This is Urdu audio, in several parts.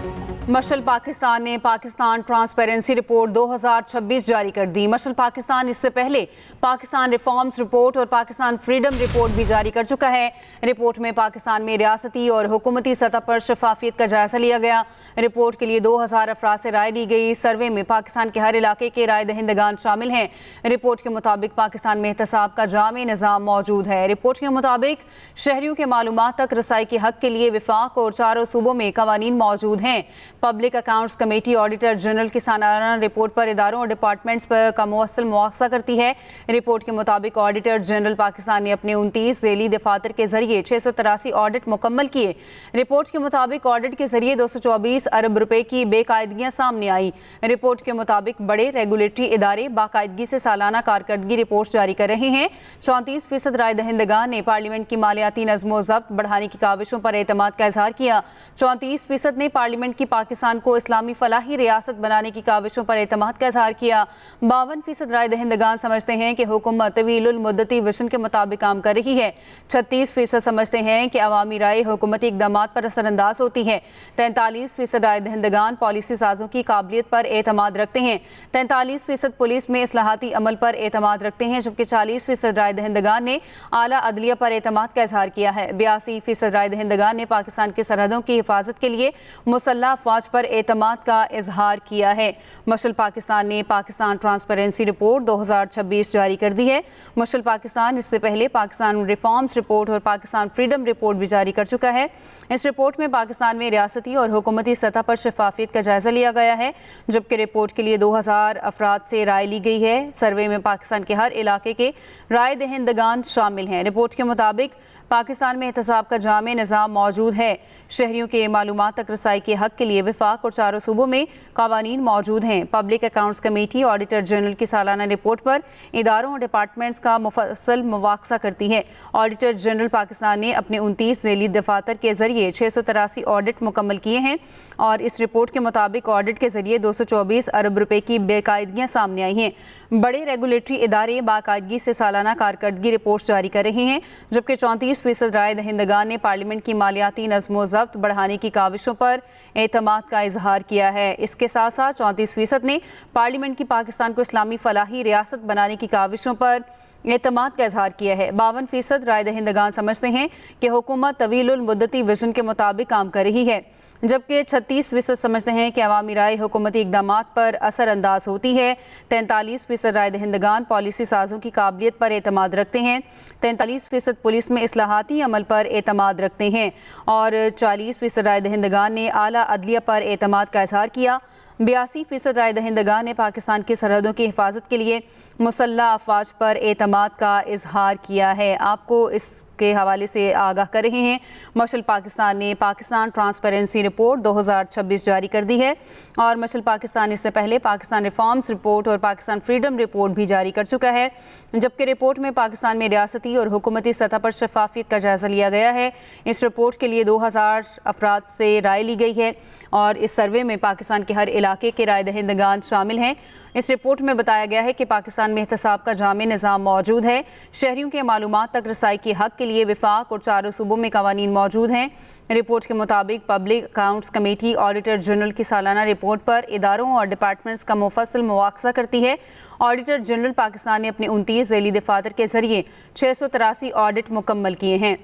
مشعل پاکستان نے پاکستان ٹرانسپیرنسی رپورٹ 2026 جاری کر دی۔ مشعل پاکستان اس سے پہلے پاکستان ریفارمز رپورٹ اور پاکستان فریڈم رپورٹ بھی جاری کر چکا ہے۔ رپورٹ میں پاکستان میں ریاستی اور حکومتی سطح پر شفافیت کا جائزہ لیا گیا۔ رپورٹ کے لیے 2000 افراد سے رائے لی گئی۔ سروے میں پاکستان کے ہر علاقے کے رائے دہندگان شامل ہیں۔ رپورٹ کے مطابق پاکستان میں احتساب کا جامع نظام موجود ہے۔ رپورٹ کے مطابق شہریوں کے معلومات تک رسائی کے حق کے لیے وفاق اور 4 صوبوں میں قوانین موجود ہیں۔ Public accounts committee auditor general کی سالانہ رپورٹ پر اداروں اور ڈپارٹمنٹس کا مفصل مواخذہ کرتی ہے۔ رپورٹ کے مطابق آڈیٹر جنرل پاکستان نے اپنے 29 ذیلی دفاتر کے ذریعے 683 آڈٹ مکمل کیے۔ رپورٹ کے مطابق آڈٹ کے ذریعے 224 ارب روپے کی بے قاعدگیاں سامنے آئیں۔ رپورٹ کے مطابق بڑے ریگولیٹری ادارے باقاعدگی سے سالانہ کارکردگی رپورٹس جاری کر رہے ہیں۔ 34% رائے دہندگان نے پارلیمنٹ کی مالیاتی نظم و ضبط بڑھانے کی کاوشوں پر اعتماد کا اظہار کیا۔ 34% نے پارلیمنٹ کی پاکستان کو اسلامی فلاحی ریاست بنانے کی کاوشوں پر اعتماد کا اظہار کیا۔ 52% رائے دہندگان سمجھتے ہیں کہ حکومت طویل المدتی ویژن کے مطابق کام کر رہی ہے۔ 36% سمجھتے ہیں کہ عوامی رائے حکومتی اقدامات پر اثر انداز ہوتی ہے۔ 43% رائے دہندگان پالیسی سازوں کی قابلیت پر اعتماد رکھتے ہیں۔ 43% پولیس میں اصلاحاتی عمل پر اعتماد رکھتے ہیں، جبکہ 40% رائے دہندگان نے اعلیٰ عدلیہ پر اعتماد کا اظہار کیا ہے۔ 82% رائے دہندگان نے پاکستان کی سرحدوں کی حفاظت کے لیے مسلح افواج پر اعتماد کا اظہار کیا ہے۔ مشعل پاکستان نے پاکستان ٹرانسپیرنسی رپورٹ 2026 جاری کر دی ہے۔ مشعل پاکستان اس سے پہلے پاکستان ریفارمز رپورٹ اور پاکستان فریڈم رپورٹ بھی جاری کر چکا ہے۔ اس رپورٹ میں پاکستان میں ریاستی اور حکومتی سطح پر شفافیت کا جائزہ لیا گیا ہے، جبکہ رپورٹ کے لیے 2000 افراد سے رائے لی گئی ہے۔ سروے میں پاکستان کے ہر علاقے کے رائے دہندگان شامل ہیں۔ رپورٹ کے مطابق پاکستان میں احتساب کا جامع نظام موجود ہے۔ شہریوں کے معلومات تک رسائی کے حق کے لیے وفاق اور 4 صوبوں میں قوانین موجود ہیں۔ Public accounts committee auditor general کی سالانہ رپورٹ پر اداروں اور ڈپارٹمنٹس کا مفصل مواخذہ کرتی ہے۔ آڈیٹر جنرل پاکستان نے اپنے 29 ذیلی دفاتر کے ذریعے 683 آڈٹ مکمل کیے ہیں اور اس رپورٹ کے مطابق آڈٹ کے ذریعے 224 ارب روپے کی بے قاعدگیاں سامنے آئی ہیں۔ بڑے ریگولیٹری ادارے باقاعدگی سے سالانہ کارکردگی رپورٹس جاری کر رہے ہیں، جبکہ 34% رائے دہندگان نے پارلیمنٹ کی مالیاتی نظم و ضبط بڑھانے کی کاوشوں پر اعتماد کا اظہار کیا ہے۔ اس کے ساتھ ساتھ 34% نے پارلیمنٹ کی پاکستان کو اسلامی فلاحی ریاست بنانے کی کاوشوں پر اعتماد کا اظہار کیا ہے۔ 52% رائے دہندگان سمجھتے ہیں کہ حکومت طویل المدتی ویژن کے مطابق کام کر رہی ہے، جبکہ 36% سمجھتے ہیں کہ عوامی رائے حکومتی اقدامات پر اثر انداز ہوتی ہے۔ 43% رائے دہندگان پالیسی سازوں کی قابلیت پر اعتماد رکھتے ہیں۔ 43% پولیس میں اصلاحاتی عمل پر اعتماد رکھتے ہیں اور 40% رائے دہندگان نے اعلیٰ عدلیہ پر اعتماد کا اظہار کیا۔ 82% رائے دہندگان نے پاکستان کی سرحدوں کی حفاظت کے لیے مسلح افواج پر اعتماد کا اظہار کیا ہے۔ آپ کو اس کے حوالے سے آگاہ کر رہے ہیں۔ مشعل پاکستان نے پاکستان ٹرانسپیرنسی رپورٹ 2026 جاری کر دی ہے اور مشعل پاکستان اس سے پہلے پاکستان ریفارمز رپورٹ اور پاکستان فریڈم رپورٹ بھی جاری کر چکا ہے، جبکہ رپورٹ میں پاکستان میں ریاستی اور حکومتی سطح پر شفافیت کا جائزہ لیا گیا ہے۔ اس رپورٹ کے لیے 2000 افراد سے رائے لی گئی ہے اور اس سروے میں پاکستان کے ہر علاقے کے رائے دہندگان شامل ہیں۔ اس رپورٹ میں بتایا گیا ہے کہ پاکستان میں احتساب کا جامع نظام موجود ہے۔ شہریوں کے معلومات تک رسائی کے حق کے لیے وفاق اور 4 صوبوں میں قوانین موجود ہیں۔ رپورٹ کے مطابق public accounts committee auditor general کی سالانہ رپورٹ پر اداروں اور ڈپارٹمنٹس کا مفصل مواخذہ کرتی ہے۔ آڈیٹر جنرل پاکستان نے اپنے 29 ذیلی دفاتر کے ذریعے 683 آڈٹ مکمل کیے ہیں۔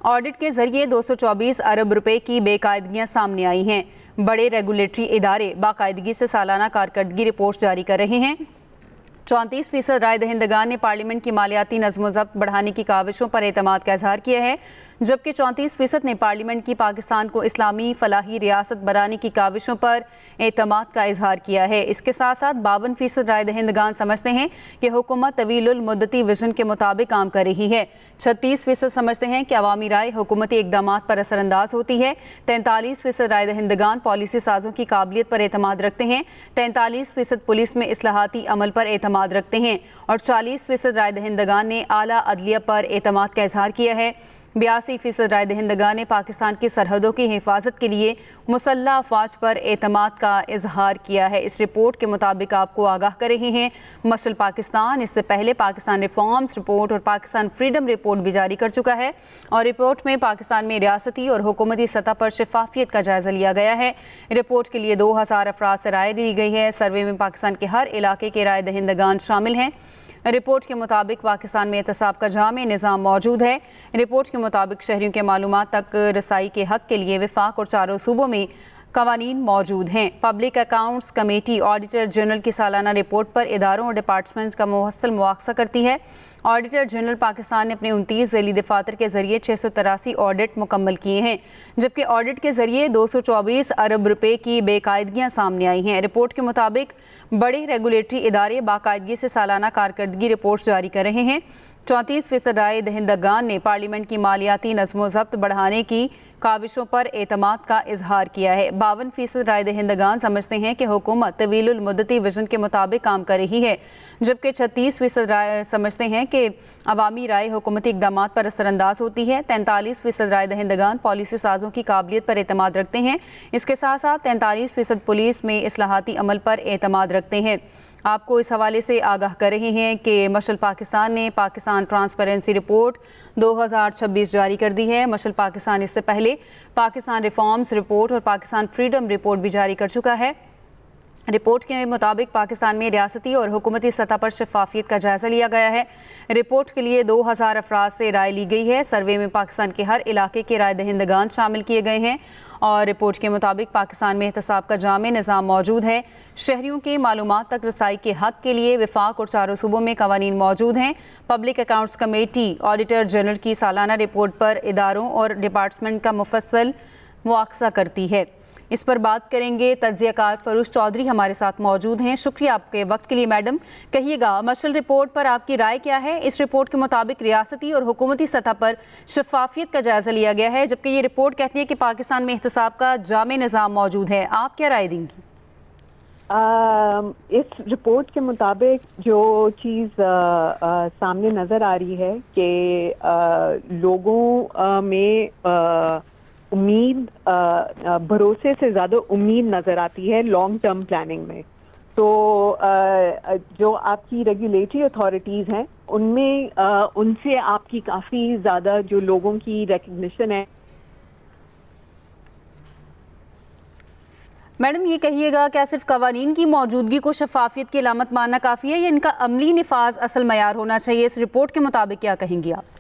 آڈٹ کے ذریعے 224 ارب روپے کی بے قاعدگیاں سامنے آئی ہیں۔ بڑے ریگولیٹری ادارے باقاعدگی سے سالانہ کارکردگی رپورٹس جاری کر رہے ہیں۔ 34% رائے دہندگان نے پارلیمنٹ کی مالیاتی نظم و ضبط بڑھانے کی کاوشوں پر اعتماد کا اظہار کیا ہے، جبکہ 34% نے پارلیمنٹ کی پاکستان کو اسلامی فلاحی ریاست بنانے کی کاوشوں پر اعتماد کا اظہار کیا ہے۔ اس کے ساتھ ساتھ 52% رائے دہندگان سمجھتے ہیں کہ حکومت طویل المدتی ویژن کے مطابق کام کر رہی ہے۔ 36% سمجھتے ہیں کہ عوامی رائے حکومتی اقدامات پر اثر انداز ہوتی ہے۔ 43% رائے دہندگان پالیسی سازوں کی قابلیت پر اعتماد رکھتے ہیں۔ 43% پولیس میں اصلاحاتی عمل پر اعتماد رکھتے ہیں اور 40% رائے دہندگان نے اعلیٰ عدلیہ پر اعتماد کا اظہار کیا ہے۔ 82% رائے دہندگان نے پاکستان کی سرحدوں کی حفاظت کے لیے مسلح افواج پر اعتماد کا اظہار کیا ہے۔ اس رپورٹ کے مطابق آپ کو آگاہ کر رہے ہیں مشعل پاکستان اس سے پہلے پاکستان ریفارمز رپورٹ اور پاکستان فریڈم رپورٹ بھی جاری کر چکا ہے، اور رپورٹ میں پاکستان میں ریاستی اور حکومتی سطح پر شفافیت کا جائزہ لیا گیا ہے۔ رپورٹ کے لیے 2000 افراد سے رائے لی گئی ہے۔ سروے میں پاکستان کے ہر علاقے کے رائے دہندگان شامل ہیں۔ رپورٹ کے مطابق پاکستان میں احتساب کا جامع نظام موجود ہے۔ رپورٹ کے مطابق شہریوں کے معلومات تک رسائی کے حق کے لیے وفاق اور چاروں صوبوں میں قوانین موجود ہیں۔ Public accounts committee auditor general کی سالانہ رپورٹ پر اداروں اور ڈپارٹمنٹ کا مفصل مواخذہ کرتی ہے۔ آڈیٹر جنرل پاکستان نے اپنے 29 ذیلی دفاتر کے ذریعے 683 آڈٹ مکمل کیے ہیں، جبکہ آڈٹ کے ذریعے 224 ارب روپے کی بے قاعدگیاں سامنے آئی ہیں۔ رپورٹ کے مطابق بڑے ریگولیٹری ادارے باقاعدگی سے سالانہ کارکردگی رپورٹ جاری کر رہے ہیں۔ 34% رائے دہندگان نے پارلیمنٹ کی مالیاتی نظم و ضبط بڑھانے کی کاوشوں پر اعتماد کا اظہار کیا ہے۔ 52% رائے دہندگان سمجھتے ہیں کہ حکومت طویل المدتی ویژن کے مطابق کام کر رہی ہے، جبکہ 36% رائے سمجھتے ہیں کہ عوامی رائے حکومتی اقدامات پر اثر انداز ہوتی ہے۔ 43% رائے دہندگان پالیسی سازوں کی قابلیت پر اعتماد رکھتے ہیں۔ اس کے ساتھ ساتھ 43% پولیس میں اصلاحاتی عمل پر اعتماد رکھتے ہیں۔ آپ کو اس حوالے سے آگاہ کر رہے ہیں کہ مشعل پاکستان نے پاکستان ٹرانسپیرنسی رپورٹ 2026 جاری کر دی ہے۔ مشعل پاکستان اس سے پہلے پاکستان ریفارمز رپورٹ اور پاکستان فریڈم رپورٹ بھی جاری کر چکا ہے۔ رپورٹ کے مطابق پاکستان میں ریاستی اور حکومتی سطح پر شفافیت کا جائزہ لیا گیا ہے۔ رپورٹ کے لیے 2000 افراد سے رائے لی گئی ہے۔ سروے میں پاکستان کے ہر علاقے کے رائے دہندگان شامل کیے گئے ہیں، اور رپورٹ کے مطابق پاکستان میں احتساب کا جامع نظام موجود ہے۔ شہریوں کے معلومات تک رسائی کے حق کے لیے وفاق اور چاروں صوبوں میں قوانین موجود ہیں۔ Public accounts committee auditor general کی سالانہ رپورٹ پر اداروں اور ڈپارٹمنٹ کا مفصل مواخذہ کرتی ہے۔ اس پر بات کریں گے، تجزیہ کار فروش چودھری ہمارے ساتھ موجود ہیں۔ شکریہ آپ کے وقت کے لیے میڈم۔ کہیے گا مشعل رپورٹ پر آپ کی رائے کیا ہے؟ اس رپورٹ کے مطابق ریاستی اور حکومتی سطح پر شفافیت کا جائزہ لیا گیا ہے، جبکہ یہ رپورٹ کہتی ہے کہ پاکستان میں احتساب کا جامع نظام موجود ہے۔ آپ کیا رائے دیں گی؟ اس رپورٹ کے مطابق جو چیز سامنے نظر آ رہی ہے کہ لوگوں میں امید بھروسے سے زیادہ امید نظر آتی ہے لانگ ٹرم پلاننگ میں۔ تو جو آپ کی ریگولیٹری اتھارٹیز ہیں ان میں ان سے آپ کی کافی زیادہ جو لوگوں کی ریکگنیشن ہے۔ میڈم یہ کہیے گا، کیا صرف قوانین کی موجودگی کو شفافیت کی علامت ماننا کافی ہے، یا ان کا عملی نفاذ اصل معیار ہونا چاہیے؟ اس رپورٹ کے مطابق کیا کہیں گی آپ؟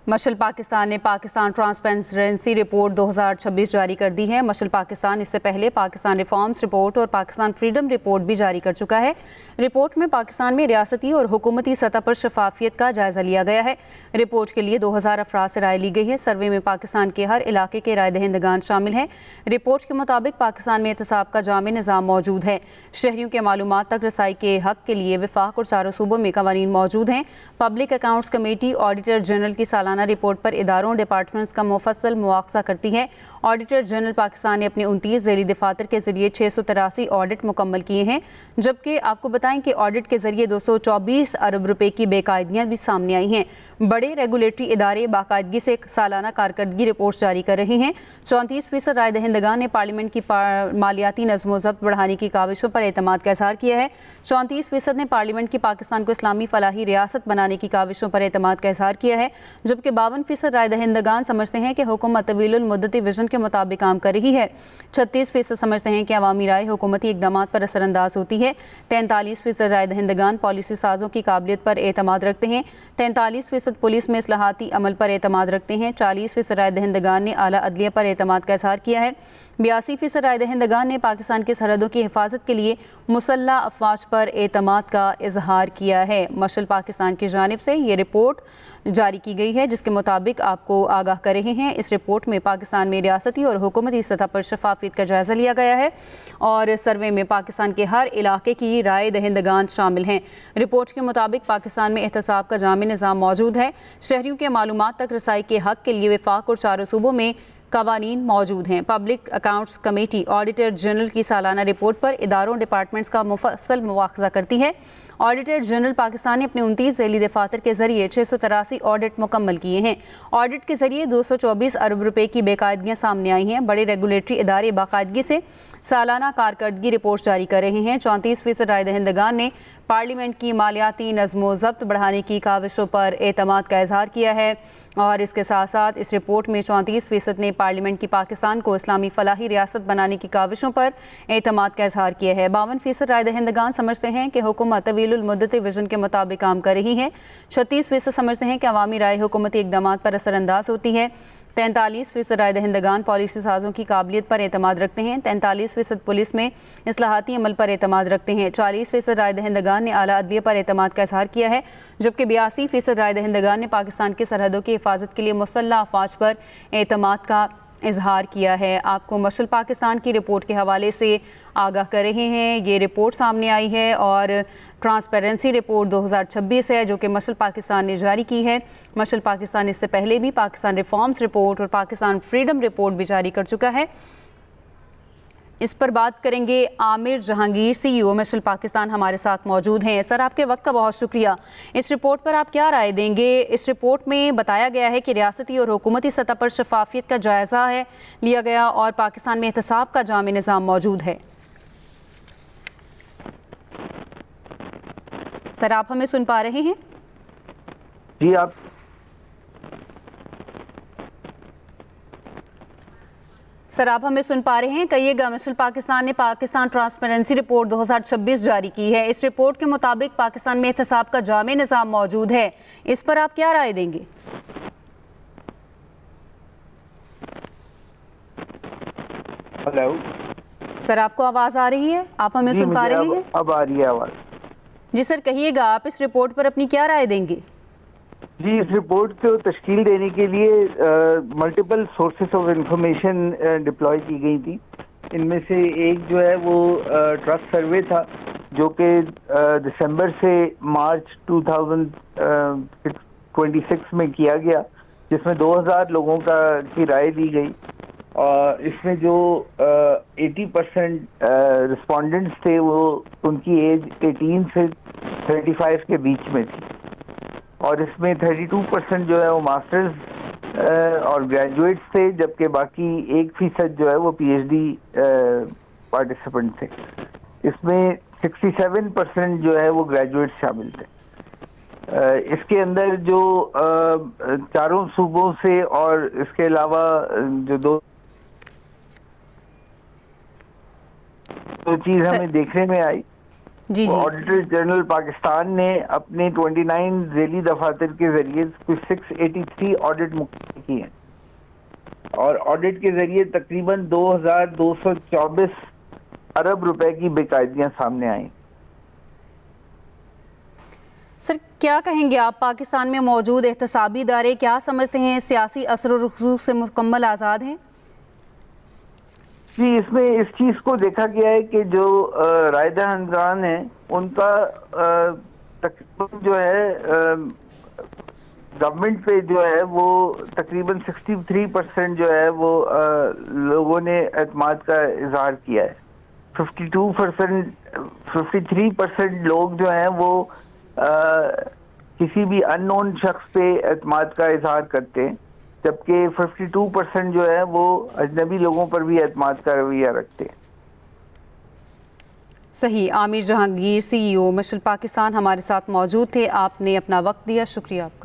مشعل پاکستان نے پاکستان ٹرانسپیرنسی رپورٹ 2026 جاری کر دی ہے۔ مشعل پاکستان اس سے پہلے پاکستان ریفارمز رپورٹ اور پاکستان فریڈم رپورٹ بھی جاری کر چکا ہے۔ رپورٹ میں پاکستان میں ریاستی اور حکومتی سطح پر شفافیت کا جائزہ لیا گیا ہے۔ رپورٹ کے لیے 2000 افراد سے رائے لی گئی ہے۔ سروے میں پاکستان کے ہر علاقے کے رائے دہندگان شامل ہیں۔ رپورٹ کے مطابق پاکستان میں احتساب کا جامع نظام موجود ہے۔ شہریوں کے معلومات تک رسائی کے حق کے لیے وفاق اور چاروں صوبوں میں قوانین موجود ہیں۔ Public accounts committee auditor general کی سالانہ رپورٹ پر اداروں اور ڈپارٹمنٹس کا مفصل مواخذہ کرتی ہے۔ آڈیٹر جنرل پاکستان نے اپنے 29 ذیلی دفاتر کے ذریعے 683 آڈٹ مکمل کیے ہیں، جبکہ آپ کو بتائیں کہ آڈٹ کے ذریعے 224 ارب روپے کی بے قاعدگیاں بھی سامنے آئی ہیں۔ بڑے ریگولیٹری ادارے باقاعدگی سے سالانہ کارکردگی رپورٹس جاری کر رہے ہیں۔ 34% رائے دہندگان نے پارلیمنٹ کی مالیاتی نظم و ضبط بڑھانے کی کاوشوں پر اعتماد کا اظہار کیا ہے۔ 34% نے پارلیمنٹ کی پاکستان کو اسلامی فلاحی ریاست بنانے کی کاوشوں پر اعتماد کا اظہار کیا ہے، جبکہ 52% رائے دہندگان سمجھتے ہیں کہ حکومت طویل المدتی ویژن کے مطابق کام کر رہی ہے۔ 36% سمجھتے ہیں کہ عوامی رائے حکومتی اقدامات پر اثر انداز ہوتی ہے۔ 43% رائے دہندگان پالیسی سازوں کی قابلیت پر اعتماد رکھتے ہیں۔ 43% پولیس میں اصلاحاتی عمل پر اعتماد رکھتے ہیں۔ 40% رائے دہندگان نے اعلیٰ عدلیہ پر اعتماد کا اظہار کیا ہے۔ 82% رائے دہندگان نے پاکستان کی سرحدوں کی حفاظت کے لیے مسلح افواج پر اعتماد کا اظہار کیا ہے۔ مشعل پاکستان کی جانب سے یہ رپورٹ جاری کی گئی ہے، جس کے مطابق آپ کو آگاہ کر رہے ہیں۔ اس رپورٹ میں پاکستان میں ریاستی اور حکومتی سطح پر شفافیت کا جائزہ لیا گیا ہے، اور سروے میں پاکستان کے ہر علاقے کی رائے دہندگان شامل ہیں۔ رپورٹ کے مطابق پاکستان میں احتساب کا جامع نظام موجود ہے۔ شہریوں کے معلومات تک رسائی کے حق کے لیے وفاق اور چاروں صوبوں میں قوانین موجود ہیں۔ Public accounts committee auditor general کی سالانہ رپورٹ پر اداروں ڈپارٹمنٹس کا مفصل مواخذہ کرتی ہے۔ آڈیٹر جنرل پاکستان نے اپنے 29 ذیلی دفاتر کے ذریعے 683 آڈٹ مکمل کیے ہیں۔ آڈٹ کے ذریعے 224 ارب روپے کی بے قاعدگیاں سامنے آئی ہیں۔ بڑے ریگولیٹری ادارے باقاعدگی سے سالانہ کارکردگی رپورٹ جاری کر رہے ہیں۔ 34% رائے دہندگان نے پارلیمنٹ کی مالیاتی نظم و ضبط بڑھانے کی کاوشوں پر اعتماد کا اظہار کیا ہے، اور اس کے ساتھ ساتھ اس رپورٹ میں 34% نے پارلیمنٹ کی پاکستان کو اسلامی فلاحی ریاست بنانے کی کاوشوں پر اعتماد کا اظہار کیا ہے۔ 52% رائے دہندگان سمجھتے ہیں کہ حکومت طویل المدت ویژن کے مطابق کام کر رہی ہے۔ 36% سمجھتے ہیں کہ عوامی رائے حکومتی اقدامات پر اثر انداز ہوتی ہے۔ 43% رائے دہندگان پالیسی سازوں کی قابلیت پر اعتماد رکھتے ہیں۔ 43% پولیس میں اصلاحاتی عمل پر اعتماد رکھتے ہیں۔ 40% رائے دہندگان نے اعلیٰ عدلیہ پر اعتماد کا اظہار کیا ہے، جبکہ 82% رائے دہندگان نے پاکستان کی سرحدوں کی حفاظت کے لیے مسلح افواج پر اعتماد کا اظہار کیا ہے۔ آپ کو مشعل پاکستان کی رپورٹ کے حوالے سے آگاہ کر رہے ہیں۔ یہ رپورٹ سامنے آئی ہے اور ٹرانسپیرنسی رپورٹ 2026 ہے جو کہ مشعل پاکستان نے جاری کی ہے۔ مشعل پاکستان اس سے پہلے بھی پاکستان ریفارمز رپورٹ اور پاکستان فریڈم رپورٹ بھی جاری کر چکا ہے۔ اس پر بات کریں گے عامر جہانگیر CEO مشعل پاکستان ہمارے ساتھ موجود ہیں۔ سر، آپ کے وقت کا بہت شکریہ۔ اس رپورٹ پر آپ کیا رائے دیں گے؟ اس رپورٹ میں بتایا گیا ہے کہ ریاستی اور حکومتی سطح پر شفافیت کا جائزہ لیا گیا اور پاکستان میں احتساب کا جامع نظام موجود ہے۔ سر، آپ ہمیں سن پا رہے ہیں؟ جی، آپ سر آپ ہمیں سن پا رہے ہیں؟ کہیے گا، مشعل پاکستان نے پاکستان ٹرانسپیرنسی رپورٹ 2026 جاری کی ہے۔ اس رپورٹ کے مطابق پاکستان میں احتساب کا جامع نظام موجود ہے، اس پر آپ کیا رائے دیں گے؟ ہلو سر، آپ کو آواز آ رہی ہے؟ آپ ہمیں سن پا رہے ہیں؟ اب آ رہی ہے آواز۔ جی سر، کہیے گا، آپ اس رپورٹ پر اپنی کیا رائے دیں گے؟ جی، اس رپورٹ کو تشکیل دینے کے لیے multiple sources of information deploy کی گئی تھی۔ ان میں سے ایک جو ہے وہ ٹرسٹ سروے تھا جو کہ دسمبر سے مارچ 2026 میں کیا گیا، جس میں 2000 لوگوں کی رائے لی گئی، اور اس میں جو 80% رسپونڈنٹس تھے وہ ان کی ایج 18 سے 35 کے بیچ میں تھی، اور اس میں 32% جو ہے وہ ماسٹرز اور گریجویٹس تھے، جبکہ باقی 1% جو ہے وہ PhD پارٹیسپینٹ تھے۔ اس میں 67% جو ہے وہ گریجویٹ شامل تھے۔ اس کے اندر جو چاروں صوبوں سے اور اس کے علاوہ جو دو چیز ہمیں دیکھنے میں آئی، جی آڈیٹر جنرل پاکستان نے اپنے 29 ذیلی دفاتر کے ذریعے 683 آڈٹ مکمل کیے ہیں، اور آڈٹ کے ذریعے تقریباً 2224 ارب روپے کی بے قاعدگیاں سامنے آئیں۔ سر، کیا کہیں گے آپ، پاکستان میں موجود احتسابی ادارے کیا سمجھتے ہیں سیاسی اثر و رسوخ سے مکمل آزاد ہیں؟ جی، اس میں اس چیز کو دیکھا گیا ہے کہ جو رائے دہندگان ہیں ان کا تقریباً جو ہے گورنمنٹ پہ جو ہے وہ تقریباً 63% جو ہے وہ لوگوں نے اعتماد کا اظہار کیا ہے۔ 53% لوگ جو ہیں وہ کسی بھی ان نون شخص پہ اعتماد کا اظہار کرتے ہیں، جبکہ 52% جو ہے وہ اجنبی لوگوں پر بھی اعتماد کا رویہ رکھتے ہیں۔ صحیح۔ عامر جہانگیر CEO مشعل پاکستان ہمارے ساتھ موجود تھے، آپ نے اپنا وقت دیا، شکریہ آپ کا۔